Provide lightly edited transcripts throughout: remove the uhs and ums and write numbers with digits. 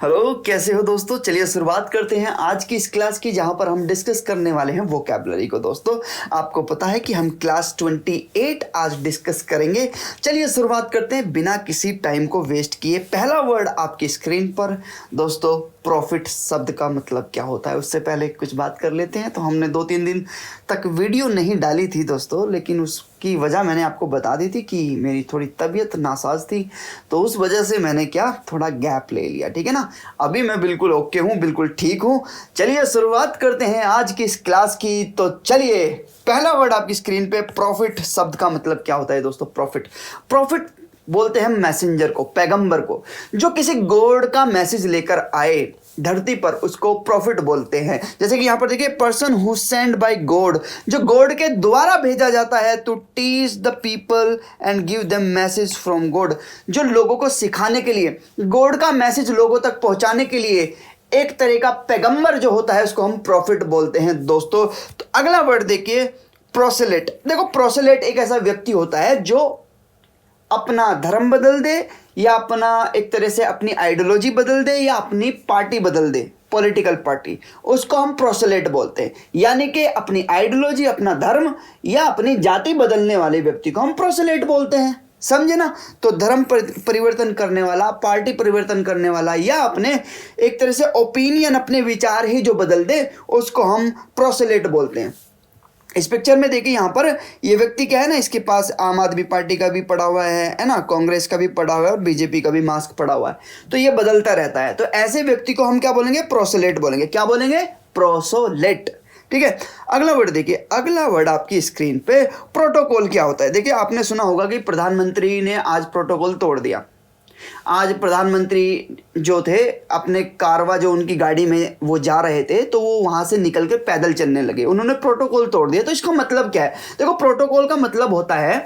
Hello, कैसे हो दोस्तों। चलिए शुरुआत करते हैं आज की इस क्लास की, जहां पर हम डिस्कस करने वाले हैं वोकैबुलरी को। दोस्तों आपको पता है कि हम क्लास 28 आज डिस्कस करेंगे। चलिए शुरुआत करते हैं बिना किसी टाइम को वेस्ट किए। पहला वर्ड आपकी स्क्रीन पर दोस्तों, प्रॉफिट शब्द का मतलब क्या होता है। उससे पहले कुछ बात कर लेते हैं। तो हमने 2-3 दिन तक वीडियो नहीं डाली थी दोस्तों, लेकिन उसकी वजह मैंने आपको बता दी थी कि मेरी थोड़ी तबीयत नासाज थी, तो उस वजह से मैंने थोड़ा गैप ले लिया। ठीक है ना, अभी मैं बिल्कुल ओके हूँ, बिल्कुल ठीक हूँ। चलिए शुरुआत करते हैं आज की इस क्लास की। तो चलिए, पहला वर्ड आपकी स्क्रीन पे, प्रॉफिट शब्द का मतलब क्या होता है दोस्तों। प्रॉफिट बोलते हैं मैसेंजर को, पैगंबर को, जो किसी गॉड का मैसेज लेकर आए धरती पर, उसको प्रॉफिट बोलते हैं। जैसे कि यहाँ पर देखिए, person who send by God, जो गॉड के द्वारा भेजा जाता है, to teach the people and give them message from God, जो लोगों को सिखाने के लिए, गॉड का मैसेज लोगों तक पहुंचाने के लिए एक तरह का पैगंबर जो होता है, उसको हम प्रॉफिट बोलते हैं दोस्तों। तो अगला वर्ड देखिए, प्रोसेलेट। देखो, प्रोसेलेट एक ऐसा व्यक्ति होता है जो अपना धर्म बदल दे, या अपना एक तरह से अपनी आइडियोलॉजी बदल दे, या अपनी पार्टी बदल दे, पॉलिटिकल पार्टी, उसको हम प्रोसेलेट बोलते हैं। यानी कि अपनी आइडियोलॉजी, अपना धर्म या अपनी जाति बदलने वाले व्यक्ति को हम प्रोसेलेट बोलते हैं। समझे ना। तो धर्म परिवर्तन करने वाला, पार्टी परिवर्तन करने वाला, या अपने एक तरह से ओपिनियन, अपने विचार ही जो बदल दे, उसको हम प्रोसेलेट बोलते हैं। इस पिक्चर में देखिए, यहाँ पर ये व्यक्ति क्या है ना, इसके पास आम आदमी पार्टी का भी पड़ा हुआ है ना, कांग्रेस का भी पड़ा हुआ है, और बीजेपी का भी मास्क पड़ा हुआ है। तो ये बदलता रहता है। तो ऐसे व्यक्ति को हम क्या बोलेंगे, प्रोसेलेट बोलेंगे। क्या बोलेंगे, प्रोसोलेट। ठीक है। अगला वर्ड देखिए, अगला वर्ड आपकी स्क्रीन पे, प्रोटोकॉल क्या होता है। देखिए, आपने सुना होगा कि प्रधानमंत्री ने आज प्रोटोकॉल तोड़ दिया। आज प्रधानमंत्री जो थे, अपने कारवा जो उनकी गाड़ी में वो जा रहे थे, तो वो वहां से निकल के पैदल चलने लगे, उन्होंने प्रोटोकॉल तोड़ दिया। तो इसका मतलब क्या है। देखो, प्रोटोकॉल का मतलब होता है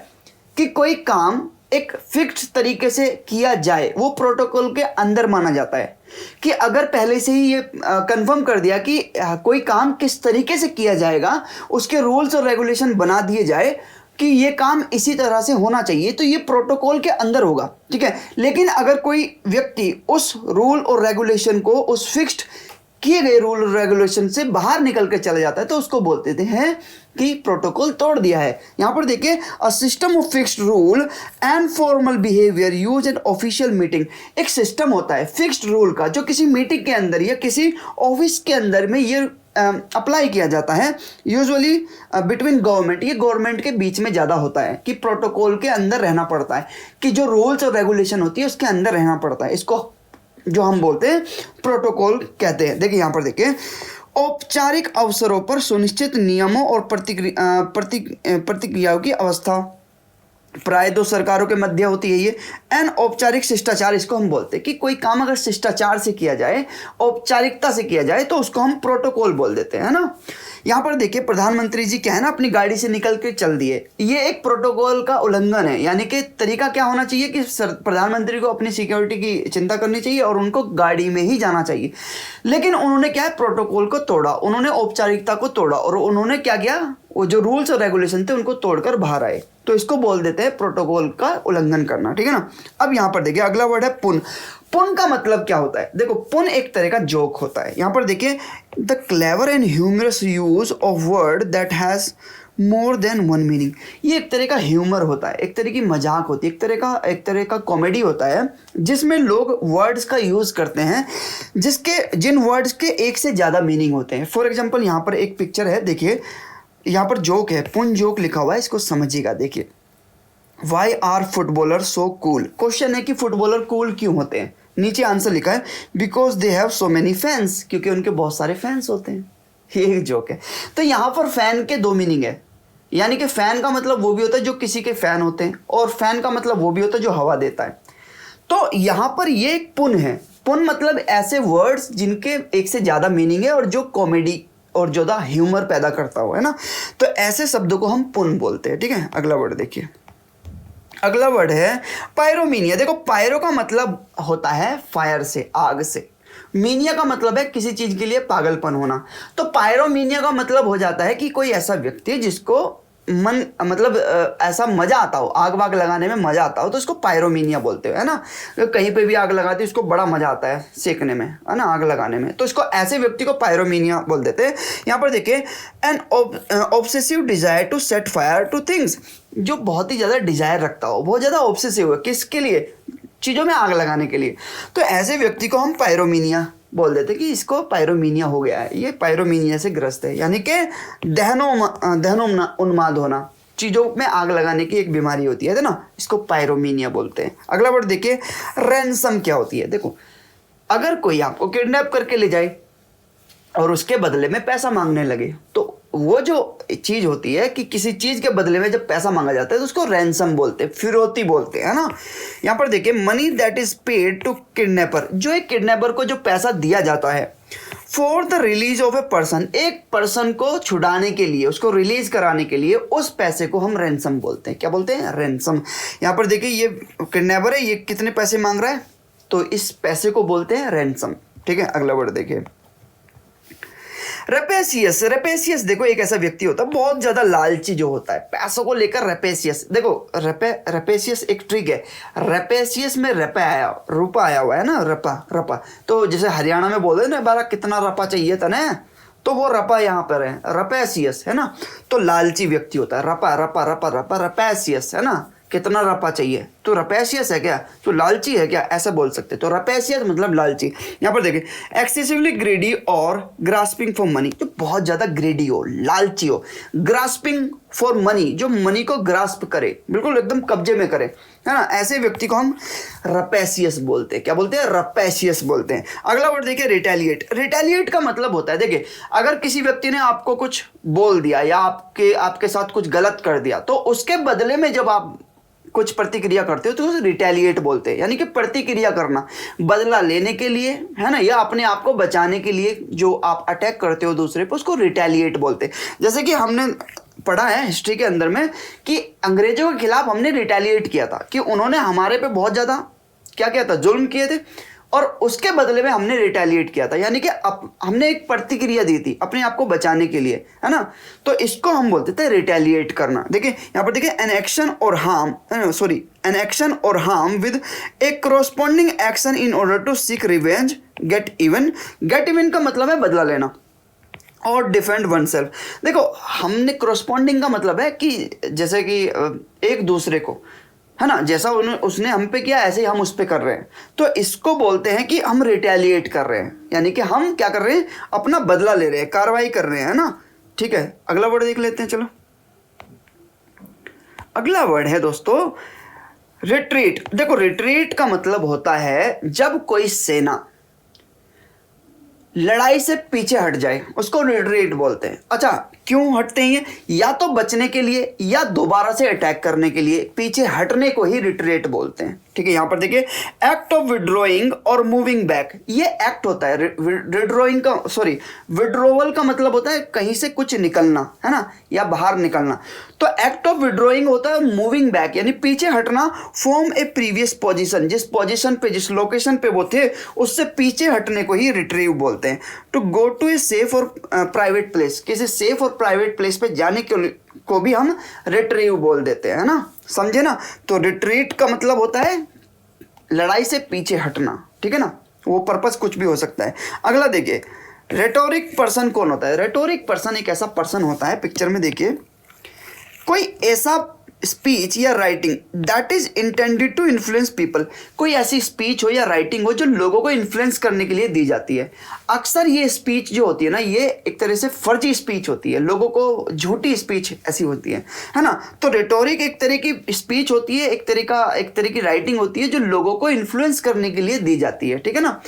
कि कोई काम एक फिक्स्ड तरीके से किया जाए, वो प्रोटोकॉल के अंदर माना जाता है। कि अगर पहले से ही ये कंफर्म कर दिया कि कोई काम किस तरीके से किया जाएगा, उसके रूल्स और रेगुलेशन बना दिए जाए कि ये काम इसी तरह से होना चाहिए, तो ये प्रोटोकॉल के अंदर होगा। ठीक है। लेकिन अगर कोई व्यक्ति उस रूल और रेगुलेशन को, उस फिक्स्ड किए गए रूल और रेगुलेशन से बाहर निकल कर चला जाता है, तो उसको बोलते हैं कि प्रोटोकॉल तोड़ दिया है। यहां पर देखिए, a system of fixed rule and formal behaviour use at official meeting. एक सिस्टम होता है फिक्स्ड रूल का, जो किसी मीटिंग के अंदर या किसी ऑफिस के अंदर में ये अप्लाई किया जाता है, यूजुअली बिटवीन गवर्नमेंट। ये गवर्नमेंट के बीच में ज़्यादा होता है कि प्रोटोकॉल के अंदर रहना पड़ता है, कि जो रूल्स और रेगुलेशन होती है उसके अंदर रहना पड़ता है। इसको जो हम बोलते हैं प्रोटोकॉल कहते हैं। देखिए, यहाँ पर देखिए, औपचारिक अवसरों पर सुनिश्चित नियमों और प्रतिक्रियाओं की अवस्था प्राय दो सरकारों के मध्य होती है। ये अनौपचारिक शिष्टाचार इसको हम बोलते हैं, कि कोई काम अगर शिष्टाचार से किया जाए, औपचारिकता से किया जाए, तो उसको हम प्रोटोकॉल बोल देते हैं ना। यहाँ पर देखिए, प्रधानमंत्री जी क्या है ना, अपनी गाड़ी से निकल के चल दिए, ये एक प्रोटोकॉल का उल्लंघन है। यानी कि तरीका क्या होना चाहिए कि प्रधानमंत्री को अपनी सिक्योरिटी की चिंता करनी चाहिए और उनको गाड़ी में ही जाना चाहिए। लेकिन उन्होंने क्या है, प्रोटोकॉल को तोड़ा, उन्होंने औपचारिकता को तोड़ा, और उन्होंने क्या किया, वो जो रूल्स और रेगुलेशन थे उनको तोड़कर बाहर आए। तो इसको बोल देते हैं प्रोटोकॉल का उल्लंघन करना। ठीक है ना। अब यहाँ पर देखिए, अगला वर्ड है पुन। पुन का मतलब क्या होता है। देखो, पुन एक तरह का जोक होता है। यहाँ पर देखिए, the clever and humorous use of word that has more than one meaning. ये एक तरह का ह्यूमर होता है, एक तरह की मजाक होती है, एक तरह का कॉमेडी होता है, जिसमें लोग वर्ड्स का यूज़ करते हैं जिन वर्ड्स के एक से ज़्यादा मीनिंग होते हैं। फॉर एग्जाम्पल, यहाँ पर एक पिक्चर है, देखिए यहाँ पर जोक है, पुन जोक लिखा हुआ है, इसको समझिएगा। देखिए, why are footballer so cool. Question है कि फुटबॉलर कूल क्यों होते हैं। नीचे आंसर लिखा है, because they have so many fans, क्योंकि उनके बहुत सारे फैंस होते हैं। ये एक जोक है। तो यहाँ पर फैन के दो मीनिंग है। यानी कि फैन का मतलब वो भी होता है जो किसी के फैन होते हैं, और फैन का मतलब वो भी होता है जो हवा देता है। तो यहाँ पर ये एक पुन है। पुन मतलब ऐसे वर्ड्स जिनके एक से ज़्यादा मीनिंग है और जो कॉमेडी और ज़्यादा ह्यूमर पैदा करता हो, है ना। तो ऐसे शब्दों को हम पुन बोलते हैं। ठीक है। अगला वर्ड देखिए, अगला वर्ड है पायरोमीनिया। देखो, पायरो का मतलब होता है फायर से, आग से। मीनिया का मतलब है किसी चीज़ के लिए पागलपन होना। तो पायरोमीनिया का मतलब हो जाता है कि कोई ऐसा व्यक्ति जिसको मन मतलब ऐसा मजा आता हो, आग वाग लगाने में मजा आता हो, तो इसको पायरोमीनिया बोलते हैं, है ना। कहीं पे भी आग लगाते हैं इसको बड़ा मजा आता है सेकने में, है ना, आग लगाने में, तो इसको ऐसे व्यक्ति को पायरोमीनिया बोल देते हैं। यहाँ पर देखिए an obsessive desire to set fire to things, जो बहुत ही ज़्यादा डिजायर रखता हो, बहुत ज़्यादा ऑब्सेसिव है, किसके लिए, चीज़ों में आग लगाने के लिए, तो ऐसे व्यक्ति को हम पायरोमीनिया बोल देते कि इसको पायरोमीनिया हो गया है, ये पायरोमीनिया से ग्रस्त है, यानी कि दहनो उन्माद होना, चीज़ों में आग लगाने की एक बीमारी होती है ना, इसको पायरोमीनिया बोलते हैं। अगला वर्ड देखिए रैंसम क्या होती है। देखो अगर कोई आपको किडनैप करके ले जाए और उसके बदले में पैसा मांगने लगे, तो वो जो चीज होती है कि किसी चीज के बदले में जब पैसा मांगा जाता है तो उसको रैंसम बोलते हैं, फिरौती बोलते हैं, है ना। यहाँ पर देखिए money that is paid to kidnapper, जो एक किडनैपर को जो पैसा दिया जाता है for the release of a person, एक पर्सन को छुड़ाने के लिए, उसको रिलीज कराने के लिए, उस पैसे को हम रैंसम बोलते हैं। क्या बोलते हैं? रैंसम। यहाँ पर देखिए ये किडनैपर है, ये कितने पैसे मांग रहा है, तो इस पैसे को बोलते हैं रैंसम। ठीक है, अगला वर्ड देखिए रेपेसियस। रेपेसियस देखो एक ऐसा व्यक्ति होता है बहुत ज्यादा लालची जो होता है पैसों को लेकर। रेपेसियस देखो रेपेसियस एक ट्रिक है, रेपेसियस में रुपा आया हुआ है ना, रपा, तो जैसे हरियाणा में बोल रहे ना बारा कितना रपा चाहिए तने, तो वो रपा यहाँ पर है, रपेसियस, है ना। तो लालची व्यक्ति होता है, रपा रपेसियस, है ना, कितना रपा चाहिए, तो रपेसियस है क्या, तो लालची है क्या, ऐसा बोल सकते। तो रपेसियस मतलब लालची। यहाँ पर देखिए एक्सेसिवली ग्रेडी और ग्रास्पिंग फॉर मनी, जो बहुत ज्यादा ग्रेडी हो, लालची हो। ग्रास्पिंग फॉर मनी, जो मनी को ग्रास्प करे, बिल्कुल एकदम कब्जे में करे, है ना, ऐसे व्यक्ति को हम रपेसियस बोलते हैं। क्या बोलते हैं? रपेसियस बोलते हैं। अगला वर्ड देखिए रिटेलिएट। रिटेलिएट का मतलब होता है, देखिए अगर किसी व्यक्ति ने आपको कुछ बोल दिया या आपके साथ कुछ गलत कर दिया, तो उसके बदले में जब आप कुछ प्रतिक्रिया करते हो तो उसे रिटेलिएट बोलते हैं, यानी कि प्रतिक्रिया करना, बदला लेने के लिए, है ना, या अपने आप को बचाने के लिए जो आप अटैक करते हो दूसरे पर, उसको रिटेलिएट बोलते हैं। जैसे कि हमने पढ़ा है हिस्ट्री के अंदर में कि अंग्रेजों के खिलाफ हमने रिटेलिएट किया था, कि उन्होंने हमारे पे बहुत ज़्यादा क्या किया था, जुल्म किए थे, और उसके बदले में हमने रिटेलिएट किया था, यानी कि हमने एक प्रतिक्रिया दी थी अपने आप को बचाने के लिए, है ना। तो इसको हम बोलते थे रिटेलिएट करना। देखिए यहाँ पर देखिए एन एक्शन और harm with a corresponding action in order to seek revenge, get even. Get even का मतलब है बदला लेना और डिफेंड वन सेल्फ। देखो हमने कॉरस्पॉन्डिंग का मतलब है कि जैसे कि एक दूसरे को, है ना, जैसा उसने हम पे किया ऐसे ही हम उस पे कर रहे हैं, तो इसको बोलते हैं कि हम रिटेलिएट कर रहे हैं, यानी कि हम क्या कर रहे हैं, अपना बदला ले रहे हैं, कार्रवाई कर रहे हैं, ना। ठीक है, अगला वर्ड देख लेते हैं। चलो अगला वर्ड है दोस्तों रिट्रीट। देखो रिट्रीट का मतलब होता है जब कोई सेना लड़ाई से पीछे हट जाए, उसको रिट्रीट बोलते हैं। अच्छा क्यों हटते हैं ये? या तो बचने के लिए या दोबारा से अटैक करने के लिए, पीछे हटने को ही रिट्रीट बोलते हैं। ठीक है, यहां पर देखिए एक्ट ऑफ विड्रॉइंग और मूविंग बैक, ये एक्ट होता है। विड्रोवल का मतलब होता है कहीं से कुछ निकलना, है ना, या बाहर निकलना। तो एक्ट ऑफ विड्रॉइंग होता है मूविंग बैक, यानी पीछे हटना फ्रॉम ए प्रीवियस पोजीशन, जिस पोजीशन पे, जिस लोकेशन पे वो थे उससे पीछे हटने को ही रिट्रीव बोलते हैं। To go to a safe और प्राइवेट प्लेस, किसी सेफ और प्राइवेट प्लेस पे जाने को भी हम रिट्रीव बोल देते हैं, है ना, समझे ना। तो रिट्रीट का मतलब होता है लड़ाई से पीछे हटना, ठीक है ना, वो पर्पस कुछ भी हो सकता है। अगला देखिए रेटोरिक पर्सन कौन होता है? रेटोरिक पर्सन एक ऐसा पर्सन होता है, पिक्चर में देखिए, कोई ऐसा स्पीच या writing that is intended to influence people, कोई ऐसी स्पीच हो या राइटिंग हो जो लोगों को इन्फ्लुएंस करने के लिए दी जाती है। अक्सर ये स्पीच जो होती है ना, ये एक तरह से फर्जी स्पीच होती है, लोगों को झूठी स्पीच ऐसी होती है ना। तो रेटोरिक एक तरह की स्पीच होती है, एक तरह की राइटिंग होती है जो लोगों को इन्फ्लुएंस करने के लिए दी जाती है, ठीक है ना।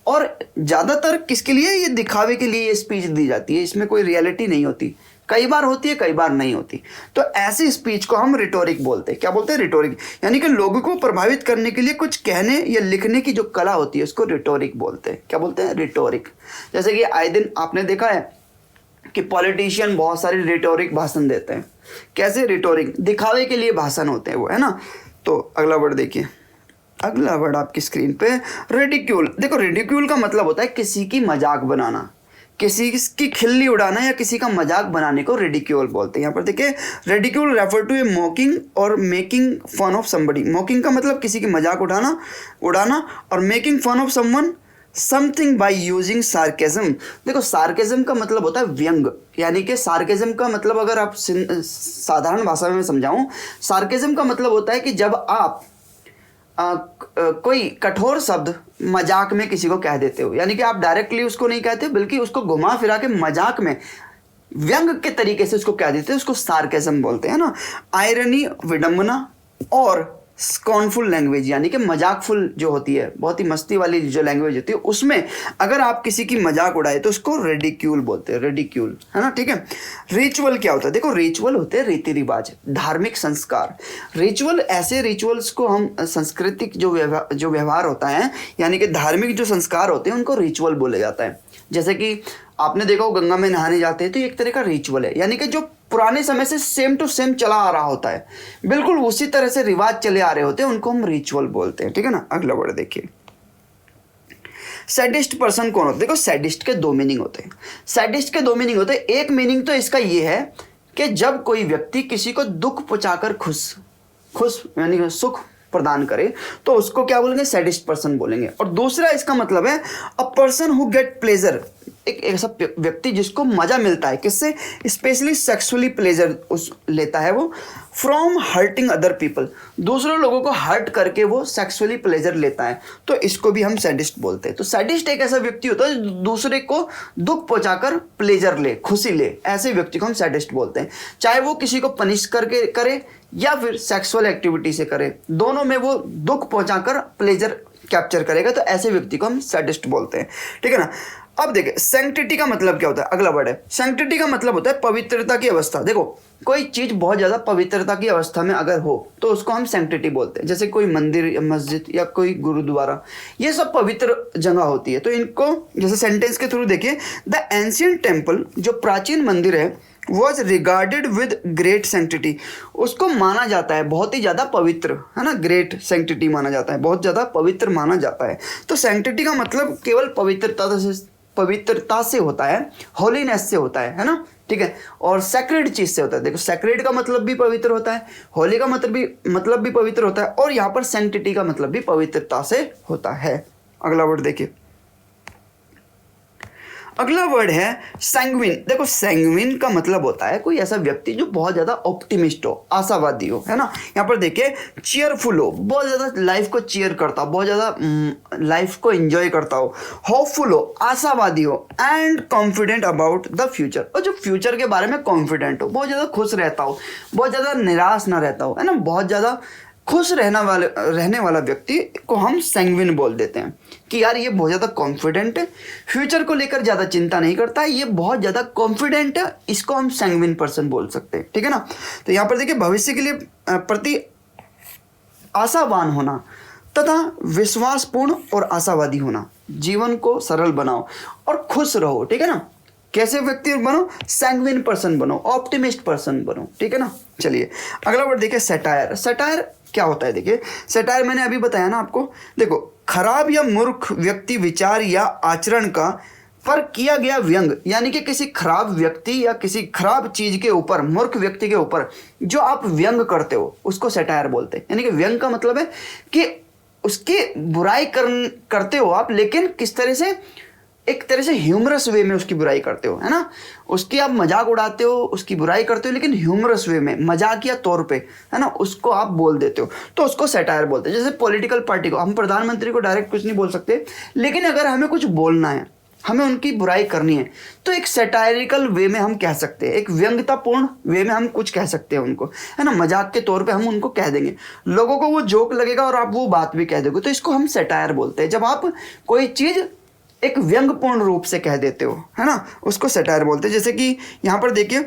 और ज़्यादातर किसके लिए? ये दिखावे के लिए ये स्पीच दी जाती है, इसमें कोई रियलिटी नहीं होती, कई बार होती है कई बार नहीं होती। तो ऐसी स्पीच को हम रिटोरिक बोलते हैं। क्या बोलते हैं? रिटोरिक, यानी कि लोगों को प्रभावित करने के लिए कुछ कहने या लिखने की जो कला होती है उसको रिटोरिक बोलते हैं। क्या बोलते हैं? रिटोरिक। जैसे कि आए दिन आपने देखा है कि पॉलिटिशियन बहुत सारे रिटोरिक भाषण देते हैं। कैसे? रिटोरिक, दिखावे के लिए भाषण होते हैं वो, है ना। तो अगला वर्ड देखिए, अगला वर्ड आपकी स्क्रीन पे रिडिक्यूल। देखो रिडिक्यूल का मतलब होता है किसी की मजाक बनाना, किसी की खिल्ली उड़ाना या किसी का मजाक बनाने को रिडिक्यूल बोलते हैं। यहाँ पर देखिए, ridicule refer to a mocking और making fun of somebody. Mocking का मतलब किसी की मजाक उड़ाना और making fun of someone something by using sarcasm. देखो, सार्केज्म का मतलब होता है व्यंग, यानी कि सार्केज्म का मतलब अगर आप साधारण भाषा में समझाऊं, सार्केज्म का मतलब होता है कि जब आप कोई कठोर शब्द मजाक में किसी को कह देते हो, यानी कि आप डायरेक्टली उसको नहीं कहते बल्कि उसको घुमा फिरा के मजाक में व्यंग के तरीके से उसको कह देते हैं, उसको सार्केज्म बोलते हैं ना। आयरनी, विडंबना और स्कॉर्नफुल लैंग्वेज, यानी कि मजाकफुल जो होती है, बहुत ही मस्ती वाली जो लैंग्वेज होती है, उसमें अगर आप किसी की मजाक उड़ाए तो उसको रिडिक्यूल बोलते हैं, रिडिक्यूल, है ना। ठीक है। रिचुअल क्या होता है? देखो, रिचुअल होते हैं रीति रिवाज, धार्मिक संस्कार। रिचुअल, ऐसे रिचुअल्स को हम सांस्कृतिक जो व्यवहार होता है, यानी कि धार्मिक जो संस्कार होते हैं, उनको रिचुअल बोला जाता है। जैसे कि आपने देखा हो, गंगा में नहाने जाते हैं तो एक तरह का रिचुअल है, यानी कि जो पुराने समय से सेम टू सेम चला आ रहा होता है, बिल्कुल उसी तरह से रिवाज चले आ रहे होते हैं, उनको हम रिचुअल बोलते हैं। ठीक है ना। अगला वर्ड देखिए, सैडिस्ट पर्सन कौन होता है? देखो, सैडिस्ट के दो मीनिंग होते हैं। सैडिस्ट के दो मीनिंग होते हैं। एक मीनिंग तो इसका ये है कि जब कोई व्यक्ति किसी को दुख पहुंचाकर खुश यानी सुख प्रदान करे तो उसको क्या बोलेंगे? सैडिस्ट पर्सन बोलेंगे। और दूसरा इसका मतलब है a person who get pleasure, एक ऐसा व्यक्ति जिसको मजा मिलता है, किससे? स्पेशली सेक्सुअली प्लेजर उस लेता है वो, फ्रॉम हर्टिंग अदर पीपल, दूसरों लोगों को हर्ट करके वो सेक्सुअली प्लेजर लेता है, तो इसको भी हम सैडिस्ट बोलते हैं। तो सैडिस्ट एक ऐसा व्यक्ति होता है जो दूसरे को दुख पहुंचाकर प्लेजर ले, खुशी ले, ऐसे व्यक्ति को हम सैडिस्ट बोलते हैं। चाहे वो किसी को पनिश करके करे या फिर सेक्सुअल एक्टिविटी से करे, दोनों में वो दुख पहुंचाकर प्लेजर कैप्चर करेगा, तो ऐसे व्यक्ति को हम सैडिस्ट बोलते हैं। ठीक है ना। अब देखिए, सैंक्टिटी का मतलब क्या होता है? अगला वर्ड है सैंक्टिटी का मतलब होता है पवित्रता की अवस्था। देखो, कोई चीज बहुत ज्यादा पवित्रता की अवस्था में अगर हो तो उसको हम सैंक्टिटी बोलते हैं। जैसे कोई मंदिर या मस्जिद या कोई गुरुद्वारा, ये सब पवित्र जगह होती है, तो इनको जैसे सेंटेंस के थ्रू देखिए, द एंशियंट टेम्पल, जो प्राचीन मंदिर है, was regarded with great sanctity, उसको माना जाता है बहुत ही ज़्यादा पवित्र, है ना। ग्रेट सैंक्टिटी माना जाता है, बहुत ज़्यादा पवित्र माना जाता है। तो सैंक्टिटी का मतलब केवल पवित्रता से होता है, होलीनेस से होता है ना। ठीक है। और सैक्रेड चीज से होता है। देखो, सैक्रेड का मतलब भी पवित्र होता है, होली का मतलब भी पवित्र होता है, और यहाँ पर सैंक्टिटी का मतलब भी पवित्रता से होता है। अगला वर्ड देखिए, अगला वर्ड है सैंग्विन। देखो, सैंग्विन का मतलब होता है कोई ऐसा व्यक्ति जो बहुत ज़्यादा ऑप्टिमिस्ट हो, आशावादी हो, है ना। यहाँ पर देखिए, चीयरफुल हो, बहुत ज़्यादा लाइफ को चीयर करता हो, बहुत ज़्यादा लाइफ को एंजॉय करता हो, होपफुल हो, आशावादी हो, and confident about the future, और जो फ्यूचर के बारे में कॉन्फिडेंट हो, बहुत ज़्यादा खुश रहता हो, बहुत ज़्यादा निराश ना रहता हो, है ना, बहुत ज़्यादा खुश रहने वाला व्यक्ति को हम सैंग्विन बोल देते हैं कि यार ये बहुत ज़्यादा कॉन्फिडेंट है, फ्यूचर को लेकर ज़्यादा चिंता नहीं करता है, ये बहुत ज़्यादा कॉन्फिडेंट है, इसको हम सैंग्विन पर्सन बोल सकते हैं। ठीक है ना। तो यहाँ पर देखिए, भविष्य के लिए प्रति आशावान होना तथा विश्वासपूर्ण और आशावादी होना, जीवन को सरल बनाओ और खुश रहो। ठीक है ना। कैसे व्यक्ति बनो? सैंग्विन पर्सन बनो, ऑप्टिमिस्ट पर्सन बनो। ठीक है ना। चलिए, अगला वर्ड देखिए, सैटायर। सैटायर क्या होता है? देखिए, सैटायर मैंने अभी बताया ना आपको। देखो, खराब या मूर्ख व्यक्ति विचार या आचरण का पर किया गया व्यंग, यानी कि किसी खराब व्यक्ति या किसी खराब चीज के ऊपर, मूर्ख व्यक्ति के ऊपर जो आप व्यंग करते हो, उसको सैटायर बोलते हैं। यानी कि व्यंग का मतलब है कि उसकी बुराई करते हो आप, लेकिन किस तरह से? एक तरह से ह्यूमरस वे में उसकी बुराई करते हो, है ना। उसकी आप मजाक उड़ाते हो, उसकी बुराई करते हो, लेकिन ह्यूमरस वे में, मजाकिया तौर पे, है ना, उसको आप बोल देते हो, तो उसको सैटायर बोलते हैं। जैसे पॉलिटिकल पार्टी को, हम प्रधानमंत्री को डायरेक्ट कुछ नहीं बोल सकते, लेकिन अगर हमें कुछ बोलना है, हमें उनकी बुराई करनी है, तो एक सैटायरिकल वे में हम कह सकते हैं, एक व्यंग्यतापूर्ण वे में हम कुछ कह सकते हैं उनको, है ना, मजाक के तौर पे हम उनको कह देंगे, लोगों को वो जोक लगेगा और आप वो बात भी कह दोगे, तो इसको हम सैटायर बोलते हैं। जब आप कोई चीज़ एक व्यंग्यपूर्ण रूप से कह देते हो, है ना, उसको सैटायर बोलते हैं। जैसे कि यहाँ पर देखिए,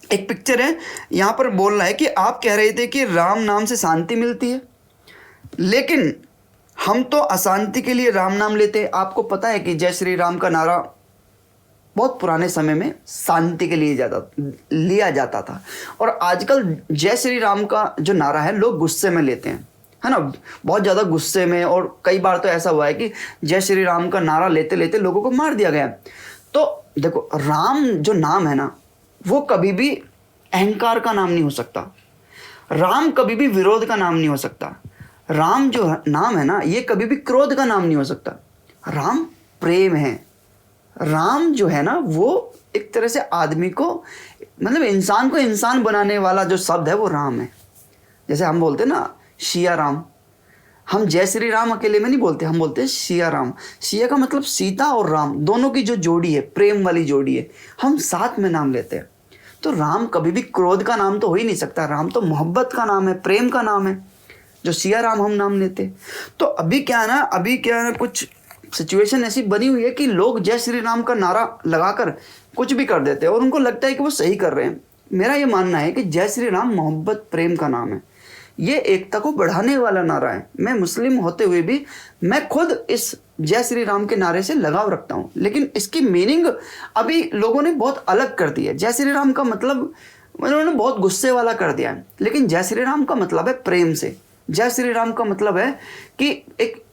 एक पिक्चर है, यहाँ पर बोल रहा है कि आप कह रहे थे कि राम नाम से शांति मिलती है, लेकिन हम तो अशांति के लिए राम नाम लेते हैं। आपको पता है कि जय श्री राम का नारा बहुत पुराने समय में शांति के लिए लिया जाता था, और आजकल जय श्री राम का जो नारा है लोग गुस्से में लेते हैं, है ना, बहुत ज़्यादा गुस्से में, और कई बार तो ऐसा हुआ है कि जय श्री राम का नारा लेते लेते लोगों को मार दिया गया। तो देखो, राम जो नाम है ना, वो कभी भी अहंकार का नाम नहीं हो सकता। राम कभी भी विरोध का नाम नहीं हो सकता। राम जो नाम है ना, ये कभी भी क्रोध का नाम नहीं हो सकता। राम प्रेम है। राम जो है ना, वो एक तरह से आदमी को, मतलब इंसान को इंसान बनाने वाला जो शब्द है वो राम है। जैसे हम बोलते हैं ना सिया राम, हम जय श्री राम अकेले में नहीं बोलते, हम बोलते हैं सिया राम। सिया का मतलब सीता और राम दोनों की जो जोड़ी है, प्रेम वाली जोड़ी है, हम साथ में नाम लेते हैं। तो राम कभी भी क्रोध का नाम तो हो ही नहीं सकता। राम तो मोहब्बत का नाम है, प्रेम का नाम है, जो सिया राम हम नाम लेते। तो अभी क्या है ना, कुछ सिचुएशन ऐसी बनी हुई है कि लोग जय श्री राम का नारा लगाकर कुछ भी कर देते हैं और उनको लगता है कि वो सही कर रहे हैं। मेरा ये मानना है कि जय श्री राम मोहब्बत प्रेम का नाम है। ये एकता को बढ़ाने वाला नारा है। मैं मुस्लिम होते हुए भी मैं खुद इस जय श्री राम के नारे से लगाव रखता हूँ, लेकिन इसकी मीनिंग अभी लोगों ने बहुत अलग कर दी है। जय श्री राम का मतलब उन्होंने बहुत गुस्से वाला कर दिया है, लेकिन जय श्री राम का मतलब है प्रेम से। जय श्री राम का मतलब है कि एक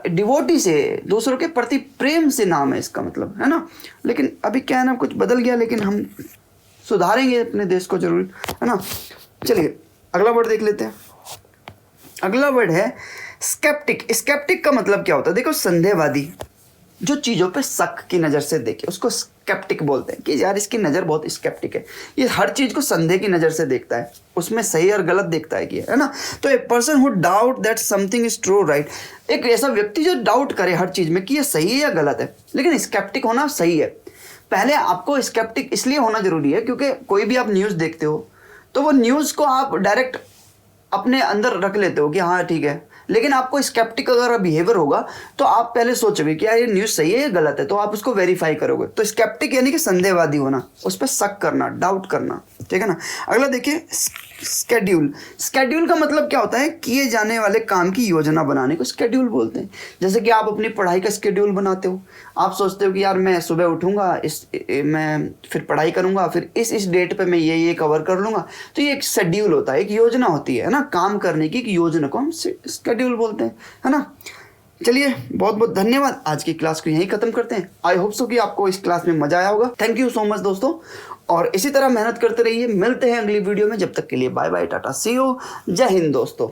डिवोटी से, दूसरों के प्रति प्रेम से नाम है इसका मतलब, है ना। लेकिन अभी क्या है ना, कुछ बदल गया, लेकिन हम सुधारेंगे अपने देश को जरूर, है ना। चलिए अगला वर्ड देख लेते हैं। अगला वर्ड है स्केप्टिक। स्केप्टिक का मतलब क्या होता है? देखो, संदेहवादी, जो चीज़ों पे शक की नज़र से देखे उसको स्केप्टिक बोलते हैं कि यार इसकी नज़र बहुत स्केप्टिक है, ये हर चीज़ को संदेह की नज़र से देखता है, उसमें सही और गलत देखता है कि, है ना। तो a person who doubt that something is true right, एक ऐसा व्यक्ति जो डाउट करे हर चीज़ में कि ये सही है या गलत है। लेकिन स्केप्टिक होना सही है। पहले आपको स्केप्टिक इसलिए होना जरूरी है क्योंकि कोई भी आप न्यूज़ देखते हो तो वो न्यूज़ को आप डायरेक्ट अपने अंदर रख लेते हो कि हाँ ठीक है, लेकिन आपको स्केप्टिक अगर बिहेवियर होगा तो आप पहले सोचोगे कि यार ये न्यूज़ सही है या गलत है, तो आप उसको वेरीफाई करोगे। तो स्केप्टिक यानी कि संदेहवादी होना, उस पर शक करना, डाउट करना, ठीक है ना। अगला देखिए स्केड्यूल। स्केड्यूल का मतलब क्या होता है? किए जाने वाले काम की योजना बनाने को स्केड्यूल बोलते हैं। जैसे कि आप अपनी पढ़ाई का स्केड्यूल बनाते हो, आप सोचते हो कि यार मैं सुबह उठूंगा, मैं फिर पढ़ाई करूंगा, फिर इस डेट पे मैं ये कवर कर लूंगा। तो ये एक शेड्यूल होता है, एक योजना होती है ना, काम करने की एक योजना को हम स्केड्यूल बोलते हैं, है ना। चलिए बहुत बहुत धन्यवाद। आज की क्लास को यहीं खत्म करते हैं। आई होप सो कि आपको इस क्लास में मजा आया होगा। थैंक यू सो मच दोस्तों, और इसी तरह मेहनत करते रहिए। मिलते हैं अगली वीडियो में, जब तक के लिए bye bye, tata, see you, जय हिंद दोस्तों।